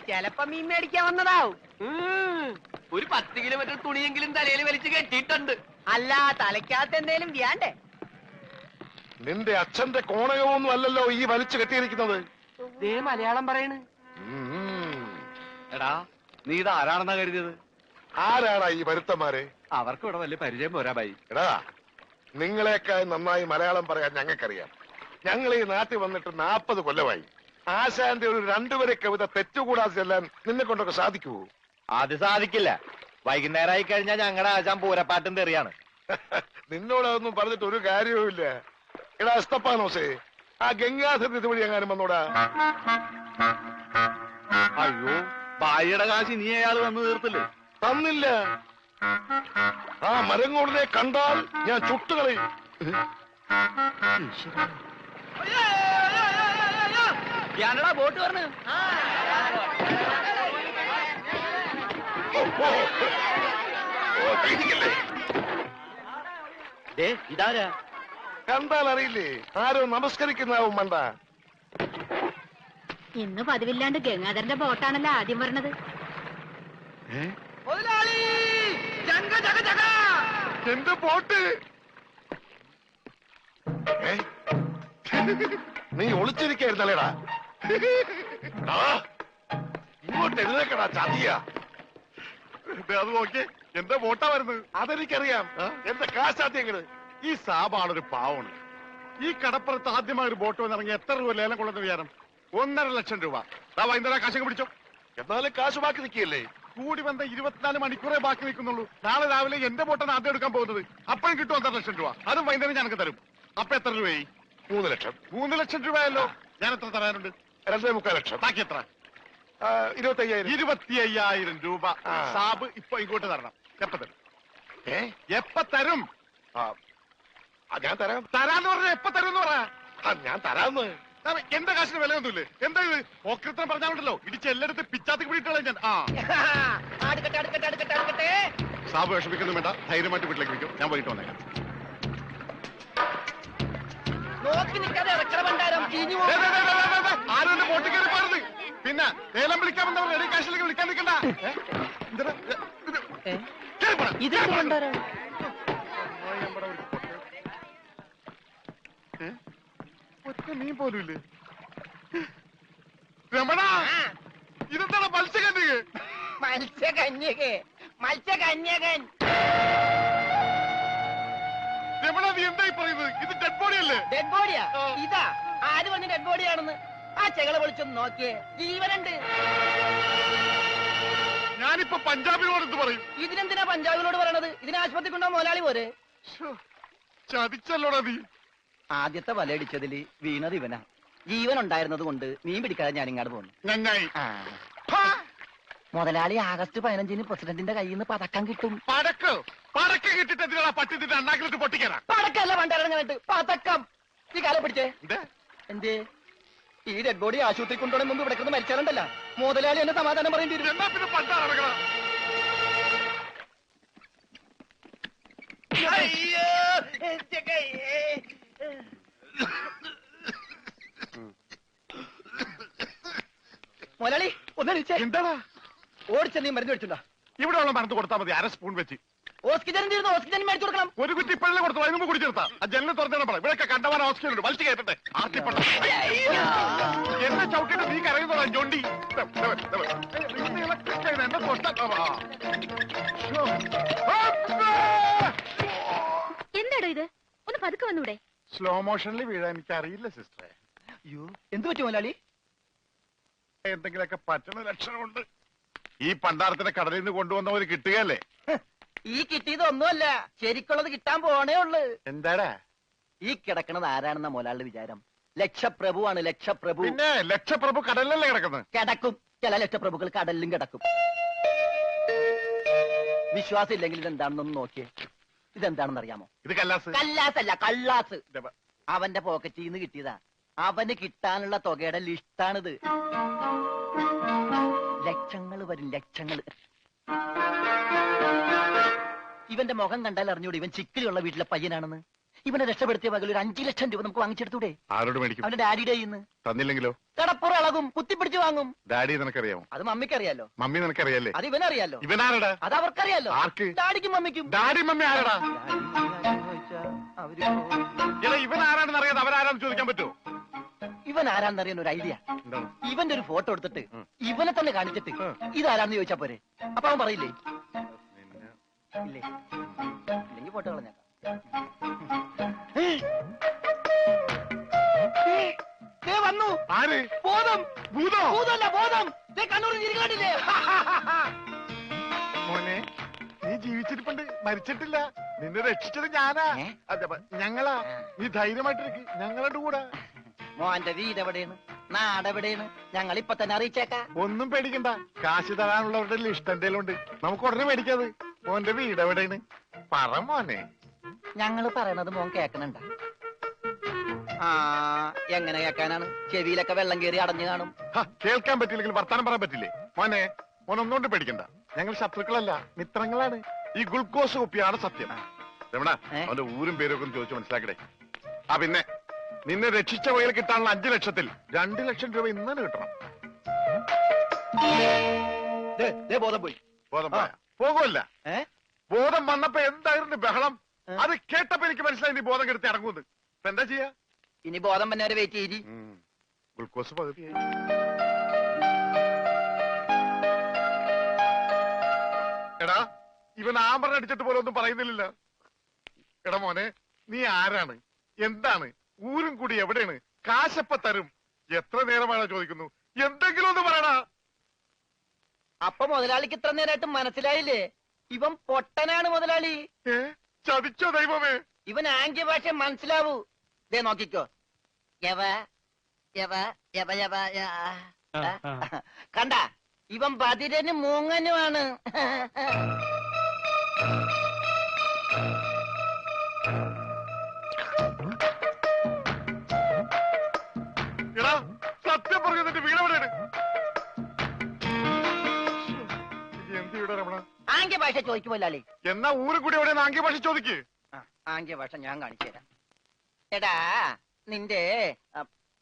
ചെലപ്പോ മീൻ മേടിക്കാൻ വന്നതാവും. ഒരു 10 കിലോമീറ്റർ തുണിയെങ്കിലും തലയിൽ വലിച്ചു കെട്ടിയിട്ടുണ്ട്. അല്ല, തലയ്ക്കകത്ത് എന്തേലും വ്യാണ്ടേ? നിന്റെ അച്ഛന്റെ കോണകമൊന്നും അല്ലല്ലോ ഈ വലിച്ചു കെട്ടിയിരിക്കുന്നത്. മലയാളം പറയണ്. എടാ, നീ ഇത് ആരാണെന്നാ കരുതിയത്? ആരാടാ ഈ വരുത്തന്മാരെ? അവർക്ക് ഇവിടെ വലിയ പരിചയം പോരാ ബൈ. എടാ, നിങ്ങളെക്കാൾ നന്നായി മലയാളം പറയാൻ ഞങ്ങൾക്കറിയാം. ഞങ്ങൾ ഈ നാട്ടിൽ വന്നിട്ട് 40 കൊല്ലമായി. ആശാന്റെ ഒരു 2 വരി കവിത തെറ്റുകൂടാതെ ചെല്ലാൻ നിന്നെ കൊണ്ടൊക്കെ സാധിക്കുവോ? അത് സാധിക്കില്ല. വൈകുന്നേരമായി കഴിഞ്ഞാൽ ഞങ്ങളുടെ ആശാൻ പൂരപ്പാട്ടും തെറിയാണ്. നിന്നോടൊന്നും പറഞ്ഞിട്ട് ഒരു കാര്യവുമില്ല. എടാ എസ്തപ്പാനോസേ, ആ ഗംഗാധര ഇതുവഴി എങ്ങാനും വന്നോടാ. അയ്യോ, ബായിയുടെ കാശ് നീ അയാൾ വന്ന് തീർത്തില്ലേ? തന്നില്ല. ആ മരങ്ങോടിനെ കണ്ടാൽ ഞാൻ ചുട്ടുകളയും. ഞാനടാ ബോട്ട് പറഞ്ഞു. ഇതാരാ? കണ്ടാൽ അറിയില്ലേ? ആരോ നമസ്കരിക്കുന്നാവും മണ്ട. ഇന്ന് പതിവില്ലാണ്ട് ഗംഗാധരന്റെ ബോട്ടാണല്ലോ ആദ്യം പറഞ്ഞത്. എന്റെ ബോട്ട് നീ ഒളിച്ചിരിക്കായിരുന്നല്ലേടാ? ഇങ്ങോട്ട് എഴുന്നേക്കടാ ചതിയാ. അത് നോക്കിയേ, എന്റെ ബോട്ടാ വരുന്നത്. അതെനിക്കറിയാം. എന്റെ കാശാദ്യങ്ങള്. ഈ സാബാണൊരു പാവണ്. ഈ കടപ്പുറത്ത് ആദ്യമായി ഒരു ബോട്ട് വന്നിറങ്ങി എത്ര രൂപ ലേലം കൊള്ളുന്ന വിചാരം? 1.5 ലക്ഷം രൂപ. വൈകുന്നേരം കാശൊക്കെ പിടിച്ചോ. എന്നാലും കാശ് ബാക്കി നിൽക്കിയല്ലേ? കൂടി വന്ന 24 മണിക്കൂറേ ബാക്കി നിൽക്കുന്നുള്ളൂ. നാളെ രാവിലെ എന്റെ ബോട്ടാണ് ആദ്യം എടുക്കാൻ പോകുന്നത്. അപ്പോഴും കിട്ടും 1.5 ലക്ഷം രൂപ. അതും വൈകുന്നേരം ഞങ്ങൾക്ക് തരും. അപ്പൊ എത്ര രൂപയായി? 3 ലക്ഷം. 3 ലക്ഷം രൂപയല്ലോ. ഞാൻ എത്ര തരാനുണ്ട്? 2.25 ലക്ഷം. ബാക്കി എത്ര? 25,000. 25,000 രൂപ സാബ് ഇപ്പൊ ഇങ്ങോട്ട് തരണം. എപ്പ തരും? എപ്പ തരും? ഞാൻ തരാം. തരാന്ന് പറഞ്ഞ എപ്പ തരും എന്ന് പറയാ. ഞാൻ തരാന്ന്. എന്റെ കാശിന് വിലയൊന്നുമില്ലേ? എന്താ ഇത്? ഓക്രിത്രം പറഞ്ഞാലുണ്ടല്ലോ, ഇടിച്ച് എല്ലായിടത്തും പിച്ചാത്തി പിടിയിട്ടുള്ള ഞാൻ. സാബ് വിഷമിക്കൊന്നും വേണ്ട, ധൈര്യമായിട്ട് വീട്ടിലേക്ക് വിളിക്കും. ഞാൻ വൈകിട്ട് വന്നേക്കാം. ആരും എന്റെ ബോട്ടിൽ കയറി പാടുന്നത്. പിന്നെ ലേലം വിളിക്കാമെന്നവർ റെഡി കാശിലേക്ക് വിളിക്കാൻ നിൽക്കണ്ട. ഒറ്റ നീ പോലും ഇല്ലേ? രമണ, ഇതെന്താണ് മത്സ്യകന്യക? മത്സ്യകന്യകൻ. രമണ, നീ എന്തായി പറയുന്നത്? ഇത് ഡെഡ് ബോഡി അല്ലേ? ഡെഡ് ബോഡിയാ? ഇതാ ആര് പറഞ്ഞ ഡെഡ് ബോഡിയാണെന്ന്? ആ ചെകളെ വിളിച്ചൊന്ന് നോക്കിയേ, ജീവനുണ്ട്. ഞാനിപ്പോ പഞ്ചാബിനോട് എന്ത് പറയും? ഇതിനെന്തിനാ പഞ്ചാബിനോട് പറയണത്? ഇതിന് ആശുപത്രി കൊണ്ടോ മുതലാളി പോരെ? ചതിച്ചല്ലോടാ നീ. ആദ്യത്തെ വലയടിച്ചതിൽ വീണത് ഇവനാ. ജീവൻ ഉണ്ടായിരുന്നത് കൊണ്ട് മീൻ പിടിക്കാതെ ഞാൻ ഇങ്ങോട്ട് പോന്നു. നന്നായി. മുതലാളി ആഗസ്റ്റ് 15-ന് പ്രസിഡന്റിന്റെ കയ്യിൽ നിന്ന് പതക്കം കിട്ടും. പടക്ക് കിട്ടിട്ട് എന്തിനാ പട്ടി നിന്റെ അണ്ണാക്കിലിട്ട് പൊട്ടിക്കാനാ? പടക്കല്ല പണ്ടിറങ്ങാനായിട്ട് പതക്കം. ഈ കാലം പിടിച്ചേ. എന്തേ ഈ ഡെഡ് ബോഡി ആശുപത്രി കൊണ്ടുപോകണ മുമ്പ് ഇവിടെ കിടന്ന് മരിച്ചാലുണ്ടല്ല, മുതലാളി എന്നെ സമാധാനം പറയേണ്ടി വരും. എന്നാ പിന്നെ പണ്ടാ നടക്കണം. മുതലാളി ഒന്ന് എന്താടാ? ഓടിച്ച നീ മരുന്ന് മേടിച്ചുണ്ടാ? ഇവിടെ ഉള്ള മരുന്ന് കൊടുത്താൽ മതി. 1/2 സ്പൂൺ വെച്ച്. ഓക്സിജൻ തീർന്നു, ഓക്സിജൻ മേടിച്ചു കൊടുക്കണം. ഒരു കുറ്റി ഇപ്പോഴല്ലേ കൊടുത്തു, അതിന് മുമ്പ് കുടിച്ചെടുത്താ. ആ ജനലിൽ തുറന്നിടാൻ പറ. ഇവിടെയൊക്കെ കണ്ടവാൻ ഓക്സിജൻ ഉണ്ട്. വലിച്ചു കയറ്റട്ടെ. ആർത്തിപ്പെട്ട എന്നെ ചവിട്ടിട്ട് നീ കരയുന്നതാ ജോണ്ടി. എന്നെ എന്താടോ ഇത്? ഒന്ന് പതുക്കെ വന്നൂടെ? സ്ലോ മോഷനിൽ വീഴാൻ എനിക്ക് അറിയില്ല സിസ്റ്ററെ. അയ്യോ, എന്ത് പറ്റും മുതലാളി? എന്തെങ്കിലുമൊക്കെ പറ്റുന്ന ലക്ഷണമുണ്ട്. ഈ പണ്ടാരത്തിനെ കടലിൽ നിന്ന് കൊണ്ടുവന്നവര് കിട്ടുകയല്ലേ? ഈ കിട്ടിയതൊന്നുമല്ല, ശരിക്കുള്ളത് കിട്ടാൻ പോണേ ഉള്ളു. എന്താടാ ഈ കിടക്കണത് ആരാണെന്ന മുതലാളിയുടെ വിചാരം? ലക്ഷപ്രഭുവാണ്, ലക്ഷപ്രഭു. പിന്നെ ലക്ഷപ്രഭു കടലിലല്ലേ കിടക്കുന്നത്? കിടക്കും. ചില ലക്ഷപ്രഭുക്കൾ കടലിലും കിടക്കും. വിശ്വാസം ഇല്ലെങ്കിൽ ഇതെന്താണെന്നൊന്ന് നോക്കിയേ. ഇതെന്താണെന്ന് അറിയാമോ? ഇത് കല്ലാസ്. കല്ലാസല്ല, കള്ളാസ്. അവന്റെ പോക്കറ്റിൽ നിന്ന് കിട്ടിയതാ. അവന് കിട്ടാനുള്ള തുകയുടെ ലിസ്റ്റാണിത്. ലക്ഷങ്ങൾ വരും, ലക്ഷങ്ങൾ. ഇവന്റെ മുഖം കണ്ടാൽ അറിഞ്ഞൂടെ ഇവൻ ചിക്കിലുള്ള വീട്ടിലെ പയ്യനാണെന്ന്. ഇവനെ രക്ഷപ്പെടുത്തിയ പകൽ ഒരു 5 ലക്ഷം രൂപ നമുക്ക് വാങ്ങിച്ചെടുത്തൂടെ? ആരോട് മേടിക്കും? അവന്റെ ഡാഡിയുടെ കയ്യിൽ നിന്ന്. തന്നില്ലെങ്കിലോ? കടപ്പുറം ഇളകും, കുത്തിപ്പിടിച്ച് വാങ്ങും. ഡാഡി നിനക്കറിയാമോ? അത് മമ്മിക്കറിയാലോ. മമ്മി നിനക്കറിയാലേ? അത് ഇവനറിയാലോ. ഇവനാരടാ? അത് അവർക്കറിയാലോ. ആർക്ക്? ഡാഡിക്കും മമ്മിക്കും. ഡാഡി മമ്മി ആരടാ? അവര് എടാ ഇവൻ ആരാണെന്ന് അറിയാതെ അവരാരാന്ന് ചോദിക്കാൻ പറ്റുമോ? ഇവൻ ആരാന്നറിയാൻ ഒരു ഐഡിയ. എന്താണ്? ഇവന്റെ ഒരു ഫോട്ടോ എടുത്തിട്ട് ഇവനെ തന്നെ കാണിച്ചിട്ട് ഇതാരാന്ന് ചോദിച്ചാ പോരെ. അപ്പൊ അവൻ പറയില്ലേ? ഇല്ലേ? ഇല്ലെങ്കിൽ ഫോട്ടോ കളഞ്ഞേക്കാം. വന്നു ആര്? ബോധം. ഭൂതോ? ഭൂതമല്ല, ബോധം. കണ്ണൂർ ചിരിക്കാണ്ടില്ലേ? മോനെ നീ ജീവിച്ചിരിപ്പുണ്ട്, മരിച്ചിട്ടില്ല. നിന്നെ രക്ഷിച്ചത് ഞാനാ. അതെ, ഞങ്ങളാ. നീ ധൈര്യമായിട്ടിരിക്ക്, ഞങ്ങളുടെ കൂടെ. മോന്റെ വീട് എവിടെയാണ്, നാടെവിടെയാണ്, ഞങ്ങൾ ഇപ്പൊ തന്നെ അറിയിച്ചേക്കാം. ഒന്നും പേടിക്കണ്ട, കാശ് തരാനുള്ളവരുടെ ലിസ്റ്റ് എന്തേലും ഉണ്ട്, നമുക്ക് ഉടനെ മേടിക്കാത്. മോന്റെ വീട് എവിടെയാണ് പറ മോനെ. ഞങ്ങള് പറയണത് മോൻ കേക്കണുണ്ട? ആ, എങ്ങനെ കേക്കാനാണ്? ചെവിയിലൊക്കെ വെള്ളം കയറി അടഞ്ഞു കാണും. കേൾക്കാൻ പറ്റില്ലെങ്കിൽ വർത്താനം പറയാൻ പറ്റില്ലേ? മോനെ മോനൊന്നുകൊണ്ട് പേടിക്കണ്ട, ഞങ്ങൾ ശത്രുക്കളല്ല, മിത്രങ്ങളാണ്. ഈ ഗ്ലൂക്കോസ് കുപ്പിയാണ് സത്യം. രമണ, അവന്റെ ഊരും പേരും ഒക്കെ ഒന്ന് ചോദിച്ചു മനസ്സിലാക്കടേ. ആ പിന്നെ നിന്നെ രക്ഷിച്ച വകയിൽ കിട്ടാനുള്ള 5 ലക്ഷത്തിൽ 2 ലക്ഷം രൂപ ഇന്ന് തന്നെ കിട്ടണം. ബോധം പോയി. ബോധം പോയാ? പോകുമല്ല. ബോധം വന്നപ്പോ എന്തായിരുന്നു ബഹളം? അത് കേട്ടപ്പോ എനിക്ക് മനസ്സിലായി നീ ബോധം കെടുത്ത് ഇറങ്ങുന്നത്. ഇപ്പൊ എന്താ ചെയ്യാ? ഇനി ബോധം തന്നെ വരെ വെയിറ്റ് ചെയ്തി. ഗ്ലൂക്കോസ് പകുതിയായി. എടാ ഇവൻ ആമ്പറ അടിച്ചിട്ട് പോലെ ഒന്നും പറയുന്നില്ല. എടാ മോനെ, നീ ആരാണ്, എന്താണ്, ഊരും കൂടി എവിടെയാണ്, കാശപ്പ തരും, എത്ര നേരമാണ് ചോദിക്കുന്നു, എന്തെങ്കിലും ഒന്ന് പറയടാ. അപ്പൊ മുതലാളിക്ക് ഇത്ര നേരമായിട്ട് മനസ്സിലായില്ലേ? ഇവൻ പൊട്ടനാണ് മുതലാളി. ചതിച്ചോ ദൈവമേ? ഇവൻ ആംഗ്യ ഭാഷ മനസ്സിലാവൂ. ദേ നോക്കിക്കോ. യവ യവ യവ യവ കണ്ട, ഇവൻ ബദിരനും മൂങ്ങനുമാണ്. എടാ സത്യം പറഞ്ഞു, നിന്റെ വീടെവിടെയാണ്? എന്ത് വീടാ രമണ? ആംഗ്യ ഭാഷ ചോദിക്കും മുതലാളി. എന്നാ ഊരും കൂടി എവിടെയാണ് ആംഗ്യ ഭാഷ ചോദിക്ക്. ആംഗ്യ ഭാഷ ഞാൻ കാണിച്ചു തരാം. എടാ നിന്റെ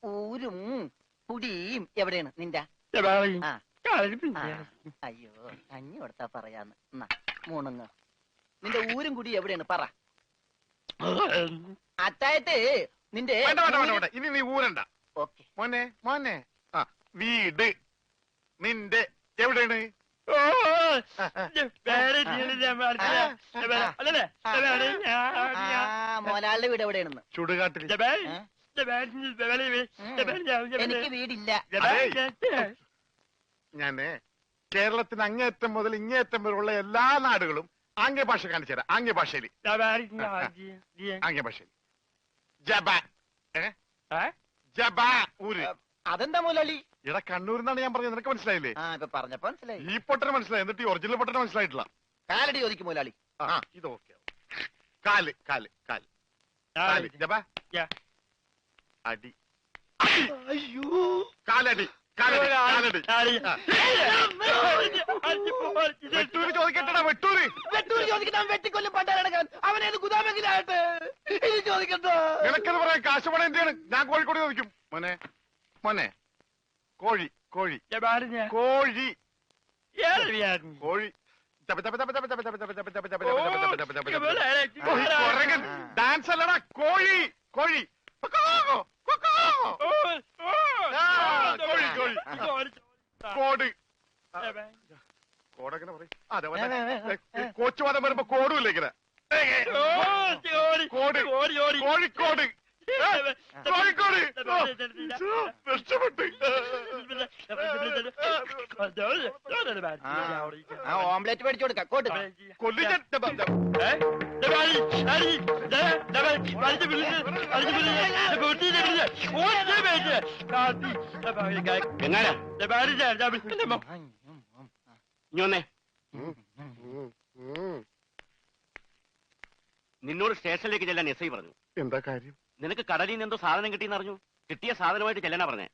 ഊരും കുടിയും എവിടെയാണ് നിന്റെ? അയ്യോ, കഞ്ഞി കൊടുത്താ പറയാന്ന്. മൂണുങ്ങ. നിന്റെ ഊരും കുടി എവിടെയാണ് പറ. അത്തായത് നിന്റെ ഇനി നീ ഊരണ്ട. ഓക്കെ മോനെ മോനെ, ആ വീട് നിന്റെ എവിടെയാണ്? മോലാളുടെ വീട് എവിടെയാണെന്ന്? ചുടുകാട്ടിൽ. എനിക്ക് വീടില്ല. ഞാന് കേരളത്തിന് അങ്ങേയറ്റം മുതൽ ഇങ്ങേയറ്റം വരെയുള്ള എല്ലാ നാടുകളും ആംഗ്യ ഭാഷ കാണിച്ചു തരാം. ആംഗ്യ ഭാഷയിൽ ആംഗ്യ ഭാഷയിൽ ജബ ജബ ഊര്. അതെന്താ മുതലാളി? ഇവിടെ കണ്ണൂരിന്നാണ് ഞാൻ പറഞ്ഞത്, നിനക്ക് മനസ്സിലായില്ലേ? ഇപ്പൊ പറഞ്ഞപ്പോ മനസ്സിലായി. ഈ പൊട്ടന് മനസ്സിലായി, എന്നിട്ട് ഈ ഒറിജിനൽ പൊട്ടന് മനസ്സിലായിട്ടില്ല. കാലടി ചോദിക്കും മുതലാളി. ഇത് ഓക്കെ. കാല് കാല് കാല് കാല് ജബ അടി. അയ്യോ, കാലടി കാലടി കാലടി. വെട്ടൂര് ചോദിക്കട്ടടാ, വെട്ടൂര്. വെട്ടൂര് ചോദിക്കണം. വെട്ടിക്കൊല്ലും പണ്ടാരടക്കാൻ അവനേത് ഗുദാമെങ്കിലായിട്ട് ചോദിക്കട്ടോ. നിനക്കെന്ന് പറയാൻ കാശ് പണം എന്റെയാണ്. ഞാൻ കോഴിക്കോട് ചോദിക്കും. മോനെ മോനെ, കോഴി കോഴി കോഴി കോഴി ഡാൻസ് അല്ലടാ, കോഴി കോഴി കോഴി കോഴി. കോട് കോടെങ്ങനെ പറയും? അതെ, കോച്ചുവാദം വരുമ്പോ കോടും ഇല്ല ഇങ്ങനെ. കോട് കോഴിക്കോട് കോഴിക്കോട്. രക്ഷപ്പെട്ട്. ഓംലെറ്റ് മേടിച്ചു കൊടുക്കാം. കോട്ട് കൊല്ലിച്ച നിന്നോട് സ്റ്റേഷനിലേക്ക് ചെല്ലാൻ എസ് ഐ പറഞ്ഞു. എന്താ കാര്യം? നിനക്ക് കടലിൽ നിന്ന് എന്തോ സാധനം കിട്ടിയെന്ന് അറിഞ്ഞു. കിട്ടിയ സാധനമായിട്ട് ചെല്ലാനാ പറഞ്ഞേ.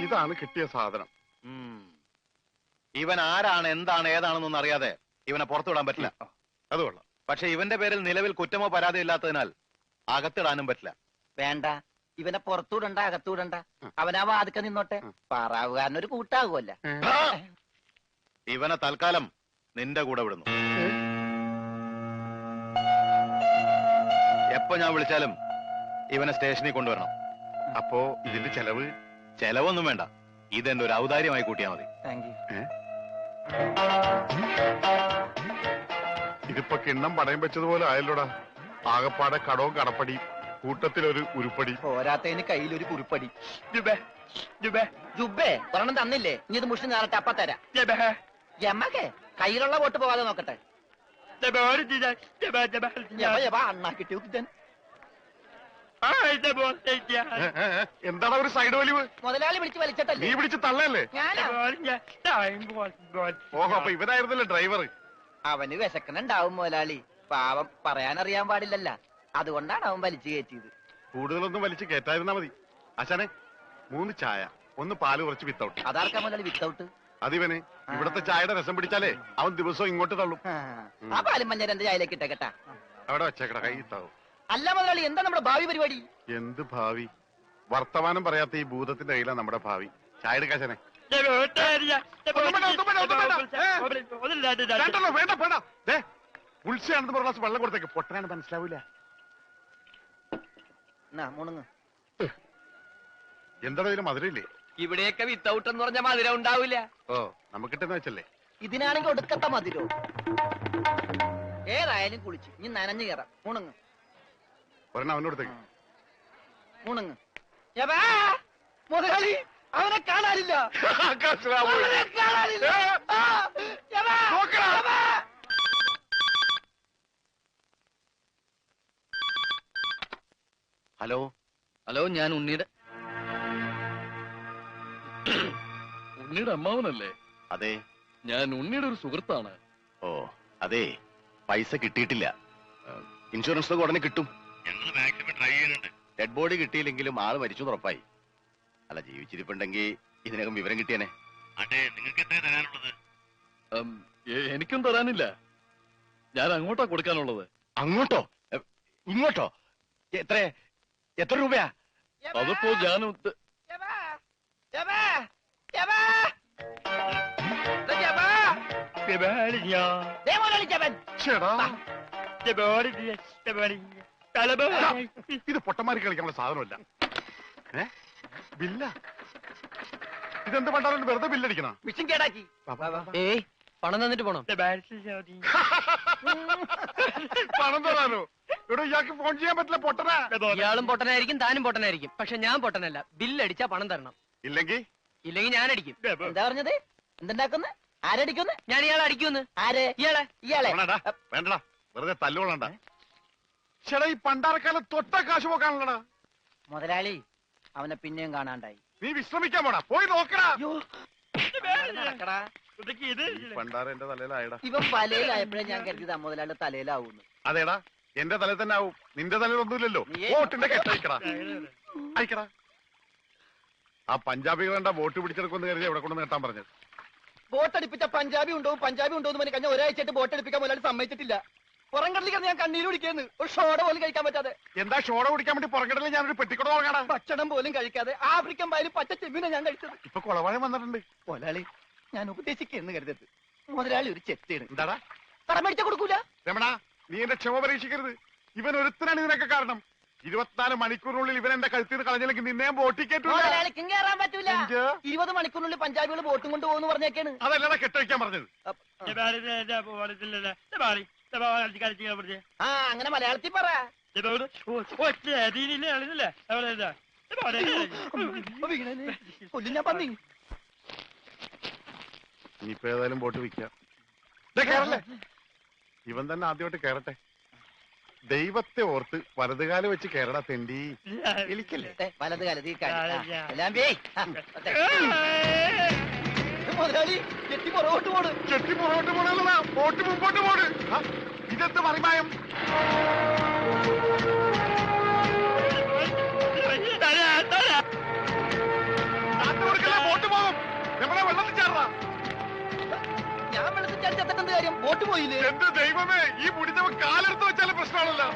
ഇതാണ് കിട്ടിയ സാധനം. ഇവൻ ആരാണ്, എന്താണ്, ഏതാണെന്നൊന്നും അറിയാതെ ഇവനെ പുറത്തുവിടാൻ പറ്റില്ല. അത് കൊള്ളാം. പക്ഷെ ഇവന്റെ പേരിൽ നിലവിൽ കുറ്റമോ പരാതിയോ ഇല്ലാത്തതിനാൽ അകത്തിടാനും പറ്റില്ല. വേണ്ട, ഇവനെ പുറത്തൂടണ്ട അകത്തൂടണ്ട, അവനാ വാതുക്ക നിന്നോട്ടെ. പാറാവുകാരനൊരു കൂട്ടാകുമല്ല. ഇവനെ തൽക്കാലം നിന്റെ കൂടെ വിടുന്നു. എപ്പോ ഞാൻ വിളിച്ചാലും ഇവനെ സ്റ്റേഷനിൽ കൊണ്ടുവരണം. അപ്പോ ഇതിന്റെ ചെലവ്? ചെലവൊന്നും വേണ്ട, ഇതെന്റെ ഒരു ഔദാര്യമായി കൂട്ടിയാ മതി. Thank you. ഇതിപ്പോ കിണ്ണം പടയം വെച്ചതുപോലെ ആയല്ലോടാ. ആകപ്പാടെ കടവും കടപ്പടി, കൂട്ടത്തിലൊരു ഉരുപ്പടി. പോരാത്തതിന് കയ്യിലൊരു കുറിപ്പടി. ജുബേ ഒരെണ്ണം തന്നില്ലേ, ഇനി ഇത് മുഷിന് നേരട്ടെ, അപ്പ തരാം. യമകെ കയ്യിലുള്ള വോട്ട് പോകാതെ നോക്കട്ടെ. അണ്ണാ കിട്ടിയ ഉദ്ദൻ. എന്താണ് ഒരു സൈഡ് വലിവ്? മുതലാളി വിളിച്ച് നീ വലിച്ചിട്ടല്ലേ പിടിച്ച് തള്ളല്ലേ? ഞാനാ. ഓഹോ, അപ്പൊ ഇവനായിരുന്നല്ലേ ഡ്രൈവർ? അവന് വിശക്കണുണ്ടാവും മുതലാളി, പാവം പറയാനറിയാൻ പാടില്ലല്ല, അതുകൊണ്ടാണ് അവൻ വലിച്ചു കയറ്റിയത്. കൂടുതലൊന്നും വലിച്ച് കേറ്റായിരുന്നാ മതി. ആശാനെ 3 ചായ, 1 പാല് കുറച്ച് വിത്തൗട്ട്. അതാർക്കാ മുതലാളി വിത്തൗട്ട്? അതിവന് ഇവിടത്തെ ചായയുടെ രസം പിടിച്ചാലേ അവൻ ദിവസവും ഇങ്ങോട്ട് തള്ളും. ആ പാലും മഞ്ഞ എന്റെ ചായയിലേക്ക് ഇട്ടേക്കട്ടാ. അവിടെ വെച്ചേക്കട, കൈ താവും. അല്ല മുതലാളി, എന്താ നമ്മുടെ ഭാവി പരിപാടി? എന്ത് ഭാവി? വർത്തമാനം പറയാത്ത ഈ ഭൂതത്തിന്റെ കയ്യിലാണ് നമ്മുടെ ഭാവി. ചായ എടുക്കാശനെ. വേണ്ട വേണ്ട, ഉത്സയാണെന്ന് പറഞ്ഞ വെള്ളം കൊടുത്തേക്ക്, പൊട്ടനാണ് മനസ്സിലാവൂല. മുണുങ്ങ്. എന്താണ് ഇതിന് മധുരയില്ലേ? ഇവിടെയൊക്കെ വിത്തൗട്ട് എന്ന് പറഞ്ഞ മധുരം ഉണ്ടാവില്ല. ഓ, നമുക്കിട്ടെന്ന് വെച്ചല്ലേ. ഇതിനാണെങ്കിൽ ഒടുക്കത്ത മതിരോ. ഏതായാലും കുളിച്ച് ഇനി നനഞ്ഞു കയറാം. മുണുങ്ങ് ഒരെണ്ണം അവനോടത്തേക്ക്. മുണുങ്ങ്. മുതലാളി അവനെ കാണാനില്ല. അവനെ കാണാനില്ല. ഹലോ ഹലോ, ഞാൻ ഉണ്ണിയുടെ അമ്മാവനല്ലേ? അതെ. ഞാൻ ഉണ്ണിയുടെ ഒരു സുഹൃത്താണ്. ഓ അതെ, പൈസ കിട്ടിയിട്ടില്ല. ഇൻഷുറൻസ് ഉടനെ കിട്ടും. മാക്സിമം ട്രൈ ചെയ്യുന്നുണ്ട്. ഡെഡ് ബോഡി കിട്ടിയില്ലെങ്കിലും ആള് മരിച്ചു ഉറപ്പായി. അല്ല, ജീവിച്ചിരിപ്പുണ്ടെങ്കിൽ ഇതിനകം വിവരം കിട്ടിയനെ. അതെ, നിങ്ങൾക്ക് എത്ര തരാനുള്ളത്? എനിക്കും തരാനില്ല, ഞാൻ അങ്ങോട്ടാ കൊടുക്കാനുള്ളത്. അങ്ങോട്ടോ ഇങ്ങോട്ടോ? എത്ര രൂപയാ? അതിപ്പോ ഞാൻ ഇത് പൊട്ടന്മാരി കളിക്കാനുള്ള സാധനമല്ല. ബില്ല ഇതെന്ത് പണ്ടാലും വെറുതെ ബില്ലടിക്കണ? മിഷൻ കേടാക്കി. പണം തന്നിട്ട് പോണം. പണം തരാനോ? ഇവിടെ ഇയാൾക്ക് ഫോൺ ചെയ്യാൻ പറ്റില്ല, പൊട്ടനാ. ഇയാളും പൊട്ടനായിരിക്കും, താനും പൊട്ടനായിരിക്കും, പക്ഷെ ഞാൻ പൊട്ടനല്ല. ബില്ലടിച്ചാ പണം തരണം. ഇല്ലെങ്കിൽ ഞാൻ അടിക്കും. എന്താ പറഞ്ഞത്? എന്തുണ്ടാക്കുന്നു? ആരടിക്കുന്നു? ഞാൻ ഇയാളെ അടിക്കുന്നു. ആര്? ഇയാളെ. വേണ്ടടാ, വെറുതെ തല്ലുകൊള്ളണ്ട. ചേട്ടാ, ഈ പണ്ടാരക്കാലം തൊട്ട കാശ് പോക്കാണല്ലടാ. മുതലാളി അവനെ പിന്നെയും കാണാണ്ടായി. നീ വിശ്രമിക്കാൻ പോടാ, പോയി നോക്കടാ. നടക്കടാ. പണ്ടാര എന്റെ തലയിലായടാ. ഇവൻ വലയിലായപ്പോഴേ ഞാൻ കരുതിയത് മുതലാളിയുടെ തലയിലാവൂന്ന്. അതേടാ, എന്റെ തലയിൽ തന്നെ ആവും, നിന്റെ തലയിലൊന്നുമില്ലല്ലോ. വോട്ടിന്റെ കെട്ടയക്കടാ, അയക്കടാ. ആ പഞ്ചാബികളുടെ വോട്ട് പിടിച്ചെടുക്കുമെന്ന് കരുതി എവിടെ കൊണ്ടു നേട്ടാൻ പറഞ്ഞത്. ബോട്ടടിപ്പിച്ച പഞ്ചാബി ഉണ്ടോ എന്ന് പറഞ്ഞ് കഴിഞ്ഞ ഒരാഴ്ചയായിട്ട് ബോട്ടടിപ്പിക്കാൻ മുതലാളി സമ്മതിച്ചിട്ടില്ല. പുറംകടലിൽ ഞാൻ കണ്ണീര് കുടിക്കുന്നു, ഒരു ഷോട പോലും കഴിക്കാൻ പറ്റാതെ. എന്താ ഷോട കുടിക്കാൻ വേണ്ടി പുറംകടലിൽ ഞാനൊരു പെട്ടിക്കട തുടങ്ങാടാ. ഭക്ഷണം പോലും കഴിക്കാതെ ആഫ്രിക്കൻ പായലും പച്ച ചെമ്മീനെ ഞാൻ കഴിച്ചത്. ഇപ്പൊ കുളവാഴം വന്നിട്ടുണ്ട്. മുതലാളി ഞാൻ ഉപദേശിക്കുന്നു കരുതരുത്. മുതലാളി ഒരു ചെത്തിയാണ്. എന്താടാ? കടം മേടിച്ച കൊടുക്കൂല. രമണ, നീ എന്റെ ക്ഷമ പരീക്ഷിക്കരുത്. ഇവൻ ഒരുത്തനാണ് ഇതിനൊക്കെ കാരണം. 24 മണിക്കൂറിനുള്ളിൽ ഇവൻ എന്റെ കഴുത്തിൽ നിന്ന് കളഞ്ഞില്ലെങ്കിൽ നിന്നെയും ബോട്ടിൽ കയറ്റൂല. മുതലാളിക്കും കയറാൻ പറ്റൂല. 20 മണിക്കൂറിനുള്ളിൽ പഞ്ചാബികൾ ബോട്ടും കൊണ്ട് പോകുന്നു പറഞ്ഞേക്കാണ്. അതല്ലടാ കെട്ടഴിക്കാൻ പറഞ്ഞത്. ആ അങ്ങനെ മലയാളത്തിൽ പറ. കൊല്ലും ഞാൻ പന്നി. ഇനിയിപ്പോ ഏതായാലും ബോട്ട് വിൽക്കാം. കേറല്ലേ, ഇവൻ തന്നെ ആദ്യമായിട്ട് കേറട്ടെ. ദൈവത്തെ ഓർത്ത് വലതുകാലം വെച്ച് കേരള തെണ്ടി. എലിക്കല്ലേ വലത് കാലത്ത് മുതലാളി ചെട്ടി പുറകോട്ട് പോണ്. ചെട്ടി പുറകോട്ട് പോണല്ലടാ, ബോട്ട് മുമ്പോട്ട് പോണ്. ഇതെന്ത് മറിമായം? ബോട്ട് പോകും. നമ്മളെ വെള്ളത്തിൽ ചേർന്നാ. ഞാൻ വെള്ളത്തിൽ ചാടിച്ചെത്തേണ്ട കാര്യം, ബോട്ട് പോയില്ലേ? എന്ത് ദൈവമേ, ഈ മുടിഞ്ഞവൻ കാലെടുത്ത് വെച്ചാലും പ്രശ്നമാണല്ലോ.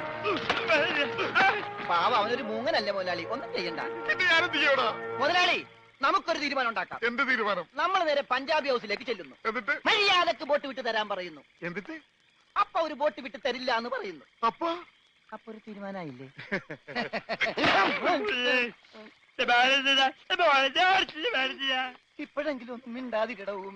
പാവ അവനൊരു മൂങ്ങനല്ലേ മുതലാളി, ഒന്നും ചെയ്യണ്ട. പിന്നെ ഞാനെന്ത് ചെയ്യടാ? മുതലാളി, നമുക്കൊരു തീരുമാനം ഉണ്ടാക്കാം. എന്ത് തീരുമാനം? നമ്മൾ നേരെ പഞ്ചാബി ഹൗസിലേക്ക് ചെല്ലുന്നു. എന്നിട്ട് മര്യാദക്ക് ബോട്ട് വിട്ട് തരാൻ പറയുന്നു. എന്നിട്ട് അപ്പൊ ഒരു ബോട്ട് വിട്ട് തരില്ല എന്ന് പറയുന്നു. അപ്പൊ അപ്പൊ ഒരു തീരുമാനമായില്ലേ? ഇപ്പോഴെങ്കിലും ഒന്നും മിണ്ടാതിരിട ഊമ.